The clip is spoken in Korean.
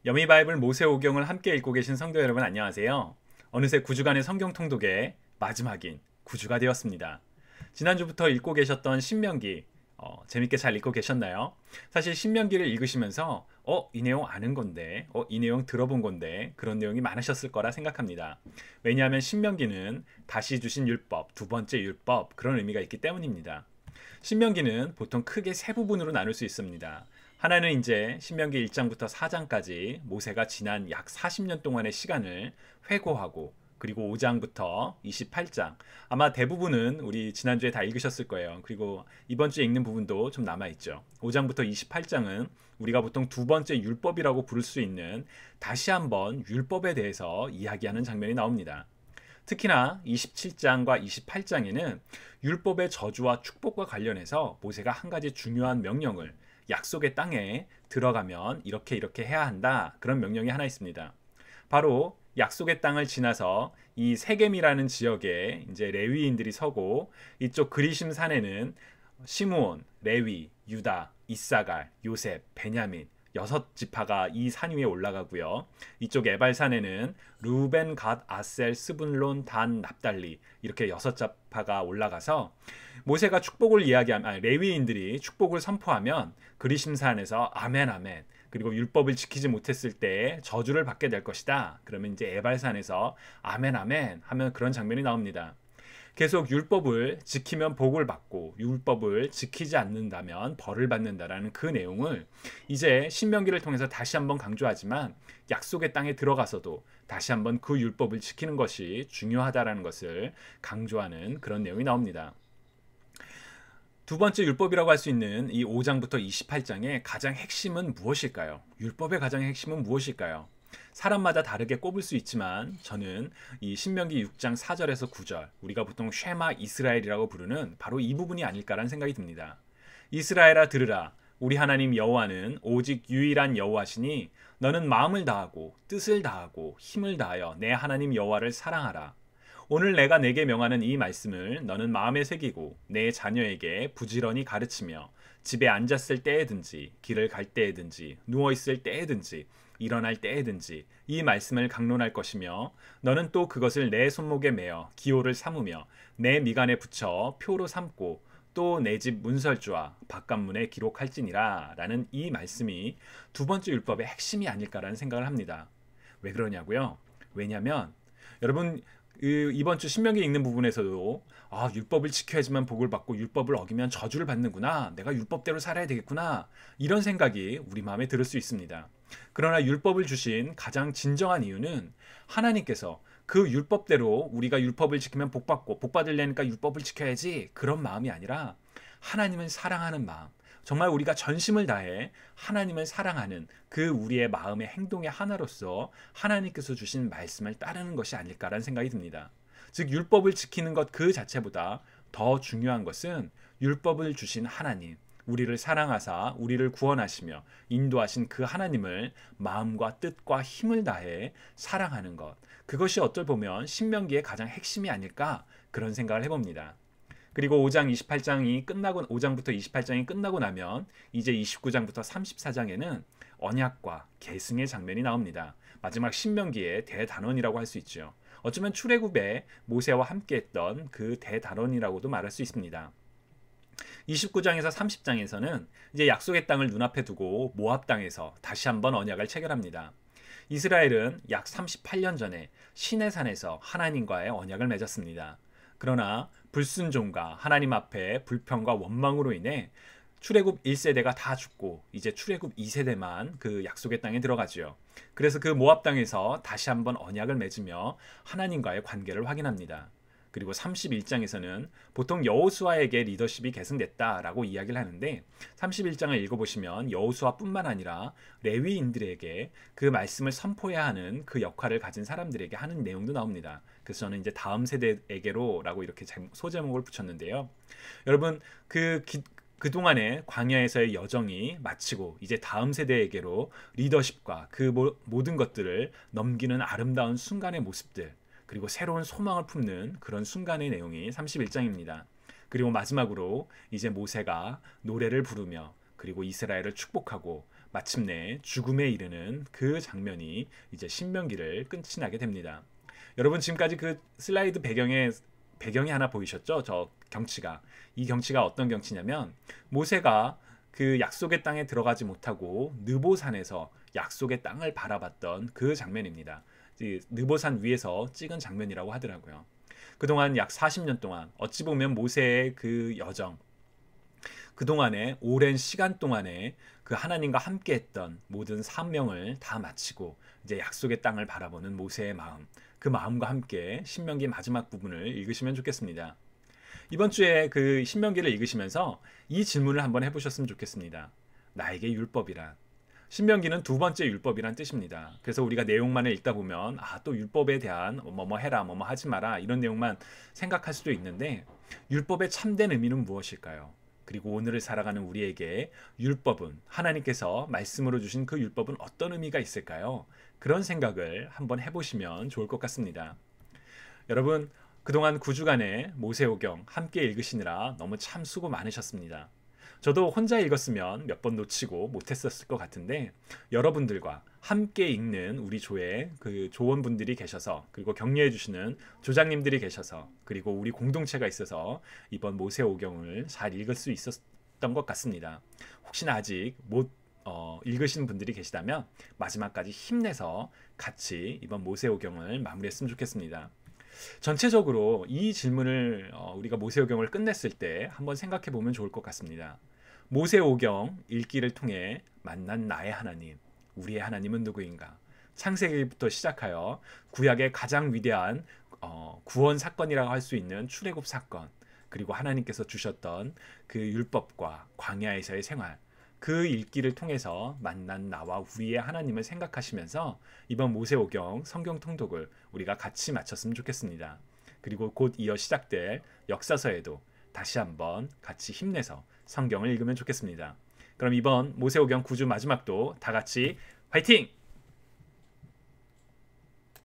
여미 바이블 모세오경을 함께 읽고 계신 성도 여러분 안녕하세요. 어느새 9주간의 성경 통독의 마지막인 9주가 되었습니다. 지난주부터 읽고 계셨던 신명기 재밌게 잘 읽고 계셨나요? 사실 신명기를 읽으시면서 이 내용 아는 건데 이 내용 들어본 건데 그런 내용이 많으셨을 거라 생각합니다. 왜냐하면 신명기는 다시 주신 율법, 두 번째 율법 그런 의미가 있기 때문입니다. 신명기는 보통 크게 세 부분으로 나눌 수 있습니다. 하나는 이제 신명기 1장부터 4장까지 모세가 지난 약 40년 동안의 시간을 회고하고, 그리고 5장부터 28장 아마 대부분은 우리 지난주에 다 읽으셨을 거예요. 그리고 이번 주에 읽는 부분도 좀 남아있죠. 5장부터 28장은 우리가 보통 두 번째 율법이라고 부를 수 있는 다시 한번 율법에 대해서 이야기하는 장면이 나옵니다. 특히나 27장과 28장에는 율법의 저주와 축복과 관련해서 모세가 한 가지 중요한 명령을, 약속의 땅에 들어가면 이렇게 해야 한다, 그런 명령이 하나 있습니다. 바로 약속의 땅을 지나서 이 세겜이라는 지역에 이제 레위인들이 서고, 이쪽 그리심 산에는 시므온, 레위, 유다, 이사갈, 요셉, 베냐민 여섯 지파가 이 산 위에 올라가고요. 이쪽 에발산에는 루벤, 갓, 아셀, 스분론, 단, 납달리 이렇게 여섯 지파가 올라가서 모세가 축복을 이야기하면, 레위인들이 축복을 선포하면 그리심산에서 아멘 아멘, 그리고 율법을 지키지 못했을 때 저주를 받게 될 것이다, 그러면 이제 에발산에서 아멘 아멘 하면 그런 장면이 나옵니다. 계속 율법을 지키면 복을 받고 율법을 지키지 않는다면 벌을 받는다라는 그 내용을 이제 신명기를 통해서 다시 한번 강조하지만, 약속의 땅에 들어가서도 다시 한번 그 율법을 지키는 것이 중요하다라는 것을 강조하는 그런 내용이 나옵니다. 두 번째 율법이라고 할 수 있는 이 5장부터 28장의 가장 핵심은 무엇일까요? 율법의 가장 핵심은 무엇일까요? 사람마다 다르게 꼽을 수 있지만 저는 이 신명기 6장 4절에서 9절, 우리가 보통 쉐마 이스라엘이라고 부르는 바로 이 부분이 아닐까라는 생각이 듭니다. 이스라엘아 들으라, 우리 하나님 여호와는 오직 유일한 여호와시니 너는 마음을 다하고 뜻을 다하고 힘을 다하여 내 하나님 여호와를 사랑하라. 오늘 내가 내게 명하는 이 말씀을 너는 마음에 새기고 내 자녀에게 부지런히 가르치며 집에 앉았을 때에든지 길을 갈 때에든지 누워있을 때에든지 일어날 때에든지 이 말씀을 강론할 것이며, 너는 또 그것을 내 손목에 매어 기호를 삼으며 내 미간에 붙여 표로 삼고 또 내 집 문설주와 바깥문에 기록할지니라 라는 이 말씀이 두 번째 율법의 핵심이 아닐까라는 생각을 합니다. 왜 그러냐고요? 왜냐하면 여러분, 이번 주 신명기 읽는 부분에서도 율법을 지켜야지만 복을 받고 율법을 어기면 저주를 받는구나, 내가 율법대로 살아야 되겠구나, 이런 생각이 우리 마음에 들을 수 있습니다. 그러나 율법을 주신 가장 진정한 이유는 하나님께서 그 율법대로 우리가 율법을 지키면 복 받고 복 받으려니까 율법을 지켜야지, 그런 마음이 아니라 하나님을 사랑하는 마음, 정말 우리가 전심을 다해 하나님을 사랑하는 그 우리의 마음의 행동의 하나로서 하나님께서 주신 말씀을 따르는 것이 아닐까라는 생각이 듭니다. 즉 율법을 지키는 것 그 자체보다 더 중요한 것은 율법을 주신 하나님, 우리를 사랑하사 우리를 구원하시며 인도하신 그 하나님을 마음과 뜻과 힘을 다해 사랑하는 것, 그것이 어떨 보면 신명기의 가장 핵심이 아닐까, 그런 생각을 해봅니다. 그리고 5장부터 28장이 끝나고 나면 이제 29장부터 34장에는 언약과 계승의 장면이 나옵니다. 마지막 신명기의 대단원이라고 할 수 있죠. 어쩌면 출애굽에 모세와 함께했던 그 대단원이라고도 말할 수 있습니다. 29장에서 30장에서는 이제 약속의 땅을 눈앞에 두고 모압 땅에서 다시 한번 언약을 체결합니다. 이스라엘은 약 38년 전에 시내산에서 하나님과의 언약을 맺었습니다. 그러나 불순종과 하나님 앞에 불평과 원망으로 인해 출애굽 1세대가 다 죽고 이제 출애굽 2세대만 그 약속의 땅에 들어가지요. 그래서 그 모압 땅에서 다시 한번 언약을 맺으며 하나님과의 관계를 확인합니다. 그리고 31장에서는 보통 여호수아에게 리더십이 계승됐다라고 이야기를 하는데, 31장을 읽어보시면 여호수아뿐만 아니라 레위인들에게 그 말씀을 선포해야 하는 그 역할을 가진 사람들에게 하는 내용도 나옵니다. 그래서 저는 이제 다음 세대에게로라고 이렇게 소제목을 붙였는데요. 여러분, 그동안의 광야에서의 여정이 마치고 이제 다음 세대에게로 리더십과 그 모든 것들을 넘기는 아름다운 순간의 모습들, 그리고 새로운 소망을 품는 그런 순간의 내용이 31장입니다. 그리고 마지막으로 이제 모세가 노래를 부르며 그리고 이스라엘을 축복하고 마침내 죽음에 이르는 그 장면이 이제 신명기를 끝이 나게 됩니다. 여러분 지금까지 그 슬라이드 배경이 하나 보이셨죠? 저 경치가. 이 경치가 어떤 경치냐면 모세가 그 약속의 땅에 들어가지 못하고 느보산에서 약속의 땅을 바라봤던 그 장면입니다. 느보산 위에서 찍은 장면이라고 하더라고요. 그동안 약 40년 동안 어찌 보면 모세의 그 여정, 그동안의 오랜 시간 동안에 그 하나님과 함께했던 모든 사명을 다 마치고 이제 약속의 땅을 바라보는 모세의 마음, 그 마음과 함께 신명기 마지막 부분을 읽으시면 좋겠습니다. 이번 주에 그 신명기를 읽으시면서 이 질문을 한번 해보셨으면 좋겠습니다. 나에게 율법이란? 신명기는 두 번째 율법이란 뜻입니다. 그래서 우리가 내용만을 읽다 보면 또 율법에 대한 뭐뭐 해라, 뭐뭐 하지 마라 이런 내용만 생각할 수도 있는데 율법의 참된 의미는 무엇일까요? 그리고 오늘을 살아가는 우리에게 율법은, 하나님께서 말씀으로 주신 그 율법은 어떤 의미가 있을까요? 그런 생각을 한번 해보시면 좋을 것 같습니다. 여러분, 그동안 9주간의 모세오경 함께 읽으시느라 너무 참 수고 많으셨습니다. 저도 혼자 읽었으면 몇 번 놓치고 못했었을 것 같은데 여러분들과 함께 읽는 우리 조에 그 조원분들이 계셔서, 그리고 격려해 주시는 조장님들이 계셔서, 그리고 우리 공동체가 있어서 이번 모세오경을 잘 읽을 수 있었던 것 같습니다. 혹시나 아직 못 읽으신 분들이 계시다면 마지막까지 힘내서 같이 이번 모세오경을 마무리했으면 좋겠습니다. 전체적으로 이 질문을 우리가 모세오경을 끝냈을 때 한번 생각해 보면 좋을 것 같습니다. 모세오경 읽기를 통해 만난 나의 하나님, 우리의 하나님은 누구인가? 창세기부터 시작하여 구약의 가장 위대한 구원 사건이라고 할 수 있는 출애굽 사건, 그리고 하나님께서 주셨던 그 율법과 광야에서의 생활, 그 읽기를 통해서 만난 나와 우리의 하나님을 생각하시면서 이번 모세오경 성경 통독을 우리가 같이 마쳤으면 좋겠습니다. 그리고 곧 이어 시작될 역사서에도 다시 한번 같이 힘내서 성경을 읽으면 좋겠습니다. 그럼 이번 모세오경 9주 마지막도 다 같이 화이팅!